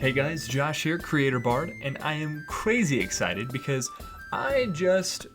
Hey guys, Josh here, Creator Bard, and I am crazy excited because I just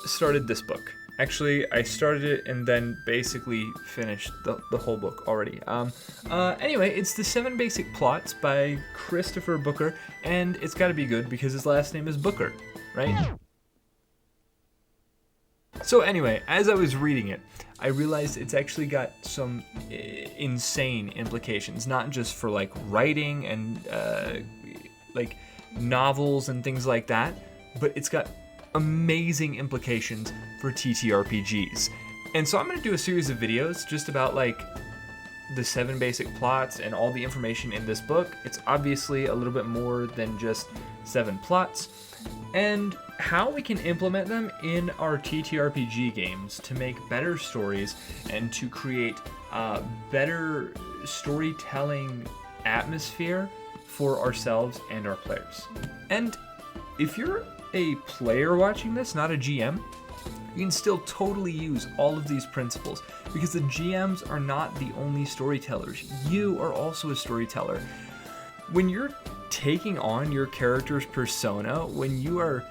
started this book. Actually, I started it and then basically finished the whole book already. Anyway, it's the 7 Basic Plots by Christopher Booker, and it's gotta be good because his last name is Booker, right? So anyway, as I was reading it, I realized it's actually got some insane implications, not just for like writing and like novels and things like that, but it's got amazing implications for ttrpgs. And so I'm going to do a series of videos just about like the 7 basic plots and all the information in this book. It's obviously a little bit more than just 7 plots, and how we can implement them in our ttrpg games to make better stories and to create better storytelling atmosphere for ourselves and our players. And if you're a player watching this, not a GM, you can still totally use all of these principles because the GMs are not the only storytellers. You are also a storyteller. When you're taking on your character's persona, when you are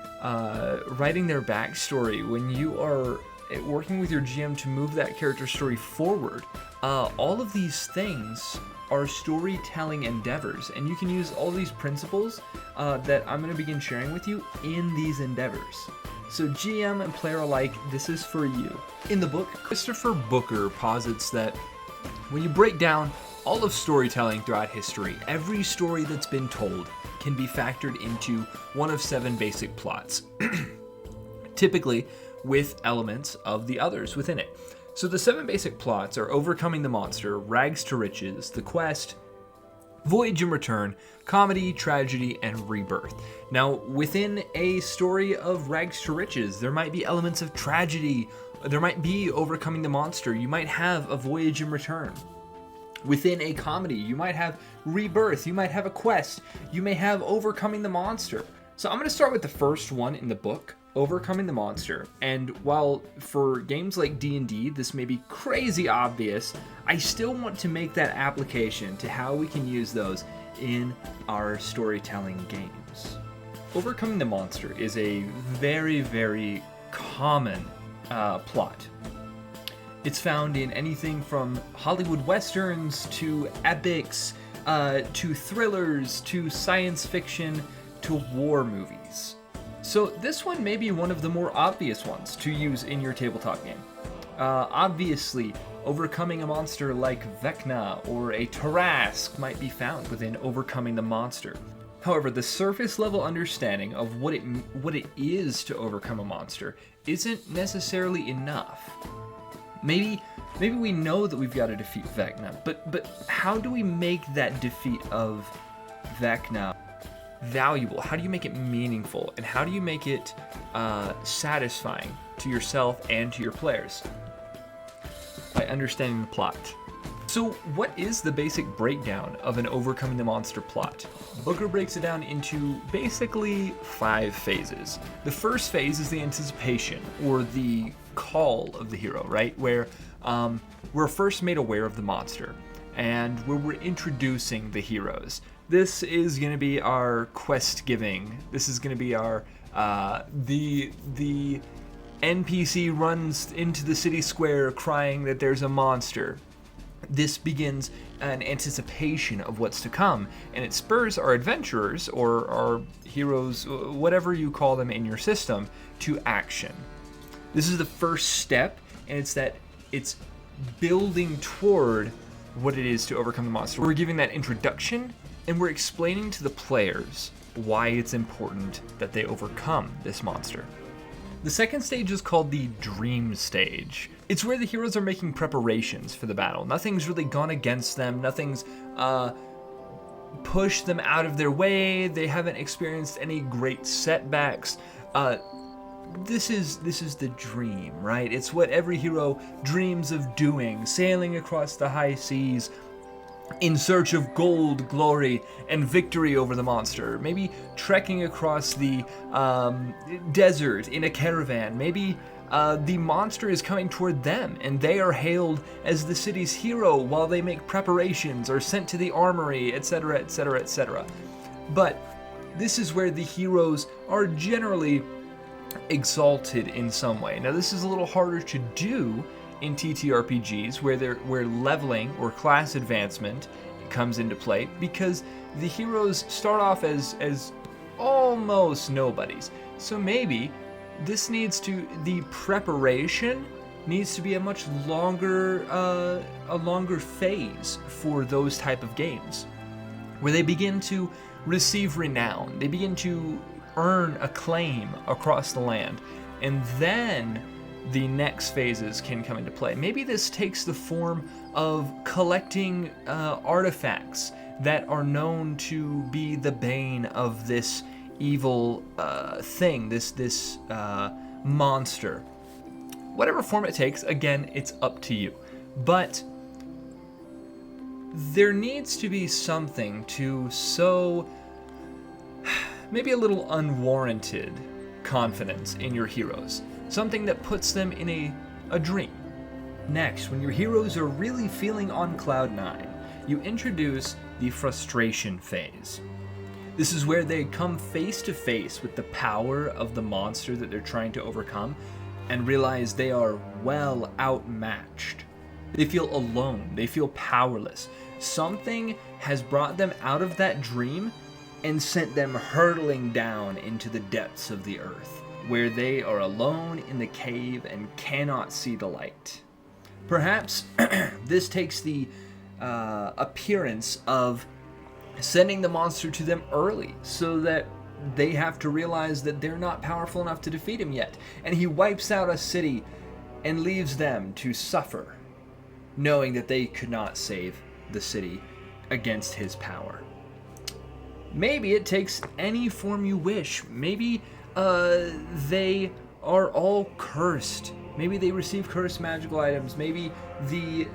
writing their backstory, when you are working with your GM to move that character story forward, all of these things are storytelling endeavors, and you can use all these principles that I'm going to begin sharing with you in these endeavors. So GM and player alike, this is for you. In the book, Christopher Booker posits that when you break down all of storytelling throughout history, every story that's been told can be factored into one of 7 basic plots, typically with elements of the others within it. So the 7 basic plots are overcoming the monster, rags to riches, the quest, voyage and return, comedy, tragedy, and rebirth. Now, within a story of rags to riches, there might be elements of tragedy, there might be overcoming the monster, you might have a voyage and return. Within a comedy, you might have rebirth, you might have a quest, you may have overcoming the monster. So I'm going to start with the first one in the book, overcoming the monster. And while for games like D&D, this may be crazy obvious, I still want to make that application to how we can use those in our storytelling games. Overcoming the monster is a very, very common plot. It's found in anything from Hollywood westerns to epics, to thrillers, to science fiction, to war movies. So this one may be one of the more obvious ones to use in your tabletop game. Obviously, overcoming a monster like Vecna or a Tarrasque might be found within overcoming the monster. However, the surface level understanding of what it is to overcome a monster isn't necessarily enough. Maybe we know that we've got to defeat Vecna, but how do we make that defeat of Vecna valuable? How do you make it meaningful? And how do you make it satisfying to yourself and to your players? By understanding the plot. So what is the basic breakdown of an overcoming the monster plot? Booker breaks it down into basically 5 phases. The first phase is the anticipation, or the call of the hero, right? Where we're first made aware of the monster, and where we're introducing the heroes. This is going to be our quest giving. This is going to be our the NPC runs into the city square crying that there's a monster. This begins an anticipation of what's to come, and it spurs our adventurers, or our heroes, whatever you call them in your system, to action. This is the first step, and it's building toward what it is to overcome the monster. We're giving that introduction, and we're explaining to the players why it's important that they overcome this monster. The second stage is called the dream stage. It's where the heroes are making preparations for the battle. Nothing's really gone against them. Nothing's pushed them out of their way. They haven't experienced any great setbacks. This is the dream, right? It's what every hero dreams of doing, sailing across the high seas in search of gold, glory, and victory over the monster. Maybe trekking across the desert in a caravan. Maybe the monster is coming toward them, and they are hailed as the city's hero while they make preparations or sent to the armory, etc., etc., etc. But this is where the heroes are generally exalted in some way. Now, this is a little harder to do in ttrpgs where leveling or class advancement comes into play, because the heroes start off as almost nobodies. So maybe the preparation needs to be a much longer phase for those type of games, where they begin to receive renown, they begin to earn acclaim across the land, and then the next phases can come into play. Maybe this takes the form of collecting artifacts that are known to be the bane of this evil thing, this monster. Whatever form it takes, again, it's up to you. But there needs to be something to sow maybe a little unwarranted confidence in your heroes. Something that puts them in a dream. Next, when your heroes are really feeling on cloud 9, you introduce the frustration phase. This is where they come face to face with the power of the monster that they're trying to overcome and realize they are well outmatched. They feel alone, they feel powerless. Something has brought them out of that dream and sent them hurtling down into the depths of the earth, where they are alone in the cave and cannot see the light. Perhaps this takes the appearance of sending the monster to them early, so that they have to realize that they're not powerful enough to defeat him yet. And he wipes out a city and leaves them to suffer, knowing that they could not save the city against his power. Maybe it takes any form you wish. Maybe they are all cursed. Maybe they receive cursed magical items. Maybe the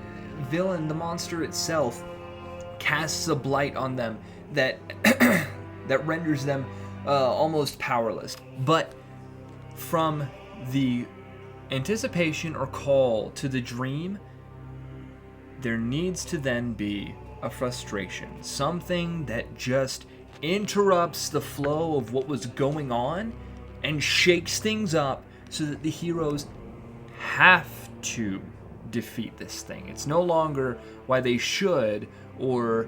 villain, the monster itself, casts a blight on them that that renders them almost powerless. But from the anticipation or call to the dream, there needs to then be a frustration, something that just interrupts the flow of what was going on and shakes things up so that the heroes have to defeat this thing. It's no longer why they should, or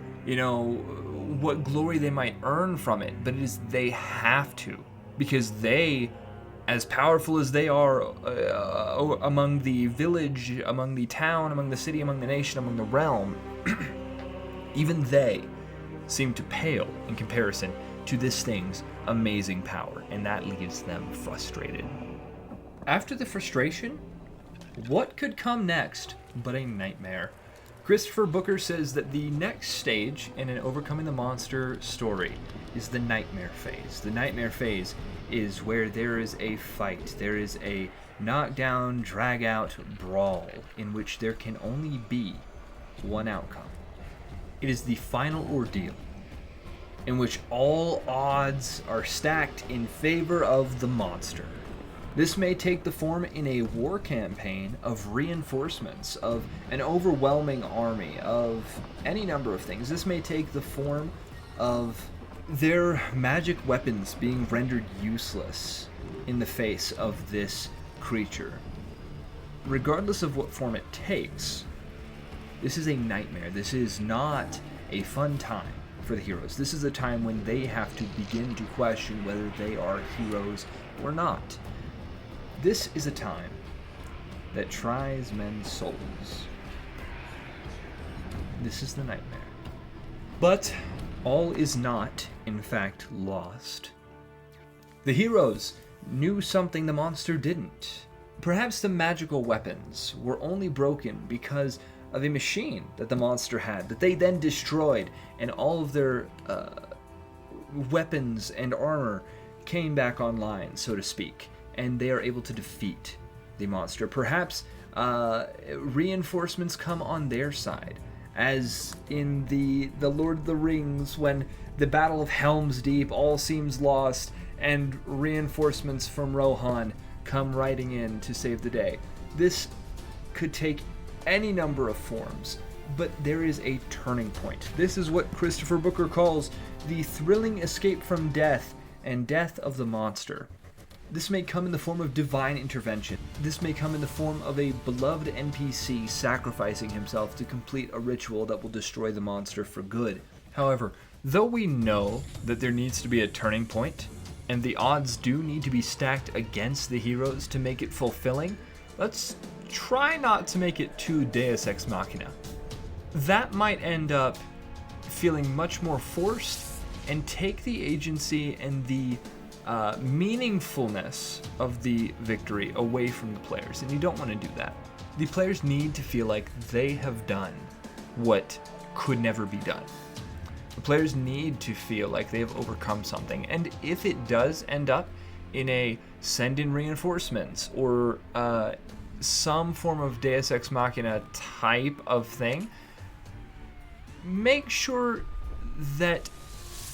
what glory they might earn from it, but it is they have to, because they, as powerful as they are among the village, among the town, among the city, among the nation, among the realm, even they seem to pale in comparison to this thing's amazing power, and that leaves them frustrated. After the frustration, what could come next but a nightmare? Christopher Booker says that the next stage in an Overcoming the Monster story is the nightmare phase. The nightmare phase is where there is a fight, there is a knockdown, drag-out brawl in which there can only be one outcome. It is the final ordeal, in which all odds are stacked in favor of the monster. This may take the form in a war campaign of reinforcements, of an overwhelming army, of any number of things. This may take the form of their magic weapons being rendered useless in the face of this creature. Regardless of what form it takes, this is a nightmare. This is not a fun time for the heroes. This is a time when they have to begin to question whether they are heroes or not. This is a time that tries men's souls. This is the nightmare. But all is not, in fact, lost. The heroes knew something the monster didn't. Perhaps the magical weapons were only broken because of a machine that the monster had, that they then destroyed, and all of their weapons and armor came back online, so to speak, and they are able to defeat the monster. Perhaps reinforcements come on their side, as in the Lord of the Rings, when the Battle of Helm's Deep all seems lost and reinforcements from Rohan come riding in to save the day. This could take any number of forms, but there is a turning point. This is what Christopher Booker calls the thrilling escape from death and death of the monster. This may come in the form of divine intervention. This may come in the form of a beloved NPC sacrificing himself to complete a ritual that will destroy the monster for good. However, though we know that there needs to be a turning point, and the odds do need to be stacked against the heroes to make it fulfilling, let's try not to make it too Deus Ex Machina. That might end up feeling much more forced and take the agency and the meaningfulness of the victory away from the players, and you don't want to do that. The players need to feel like they have done what could never be done. The players need to feel like they have overcome something, and if it does end up in a send in reinforcements or some form of Deus Ex Machina type of thing, make sure that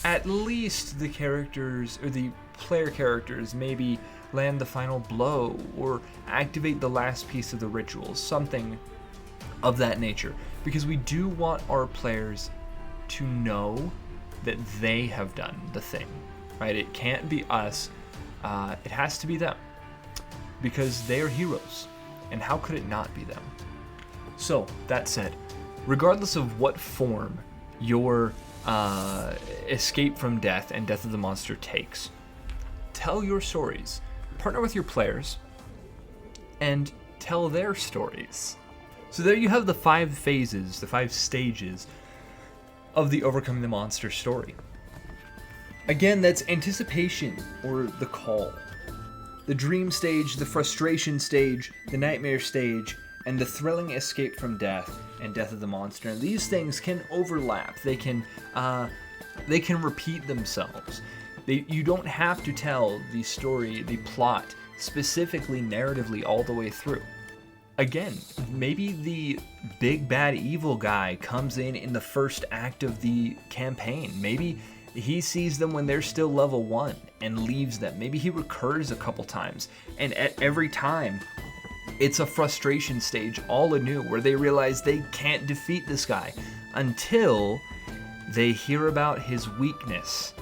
at least the characters or the player characters maybe land the final blow or activate the last piece of the ritual, something of that nature, because we do want our players to know that they have done the thing, right? It can't be us, it has to be them, because they are heroes, and how could it not be them? So, that said, regardless of what form your escape from death and death of the monster takes, tell your stories. Partner with your players and tell their stories. So there you have the 5 phases, the 5 stages of the overcoming the monster story. Again, that's anticipation or the call, the dream stage, the frustration stage, the nightmare stage, and the thrilling escape from death and death of the monster. And these things can overlap. They can repeat themselves. You don't have to tell the story, the plot, specifically narratively all the way through. Again, maybe the big bad evil guy comes in the first act of the campaign. Maybe he sees them when they're still level 1 and leaves them. Maybe he recurs a couple times, and at every time it's a frustration stage all anew where they realize they can't defeat this guy until they hear about his weakness.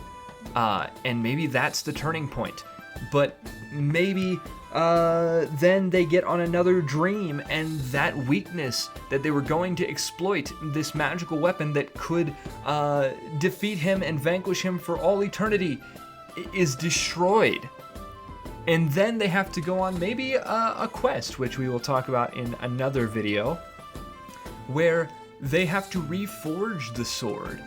And maybe that's the turning point. But maybe then they get on another dream, and that weakness that they were going to exploit, this magical weapon that could defeat him and vanquish him for all eternity, is destroyed. And then they have to go on maybe a quest, which we will talk about in another video, where they have to reforge the sword.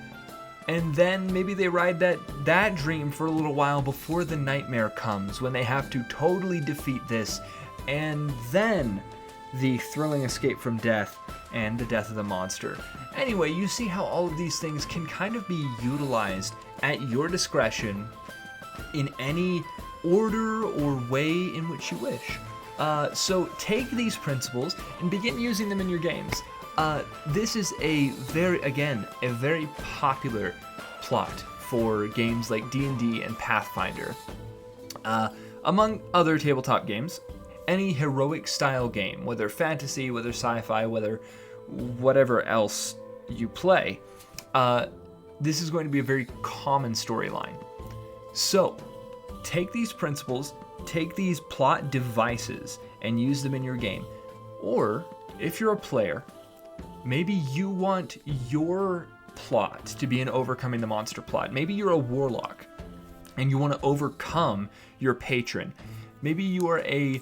And then maybe they ride that dream for a little while before the nightmare comes, when they have to totally defeat this, and then the thrilling escape from death and the death of the monster. Anyway, you see how all of these things can kind of be utilized at your discretion in any order or way in which you wish. So take these principles and begin using them in your games. This is a very popular plot for games like D&D and Pathfinder. Among other tabletop games, any heroic style game, whether fantasy, whether sci-fi, whether whatever else you play, this is going to be a very common storyline. So, take these principles, take these plot devices, and use them in your game. Or, if you're a player, maybe you want your plot to be an overcoming the monster plot. Maybe you're a warlock and you want to overcome your patron. Maybe you are a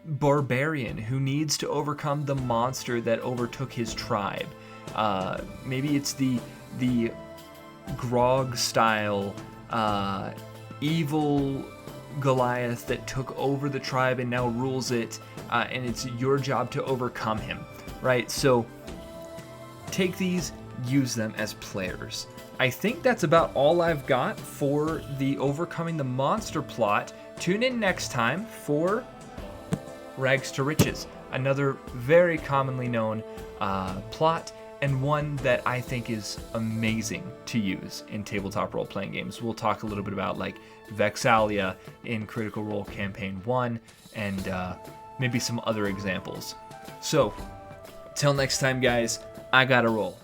barbarian who needs to overcome the monster that overtook his tribe. Maybe it's the Grog style evil Goliath that took over the tribe and now rules it, and it's your job to overcome him, right? So take these, use them as players. I think that's about all I've got for the Overcoming the Monster plot. Tune in next time for Rags to Riches, another very commonly known plot, and one that I think is amazing to use in tabletop role-playing games. We'll talk a little bit about like Vexalia in Critical Role Campaign 1 and maybe some other examples. So, till next time guys, I gotta roll.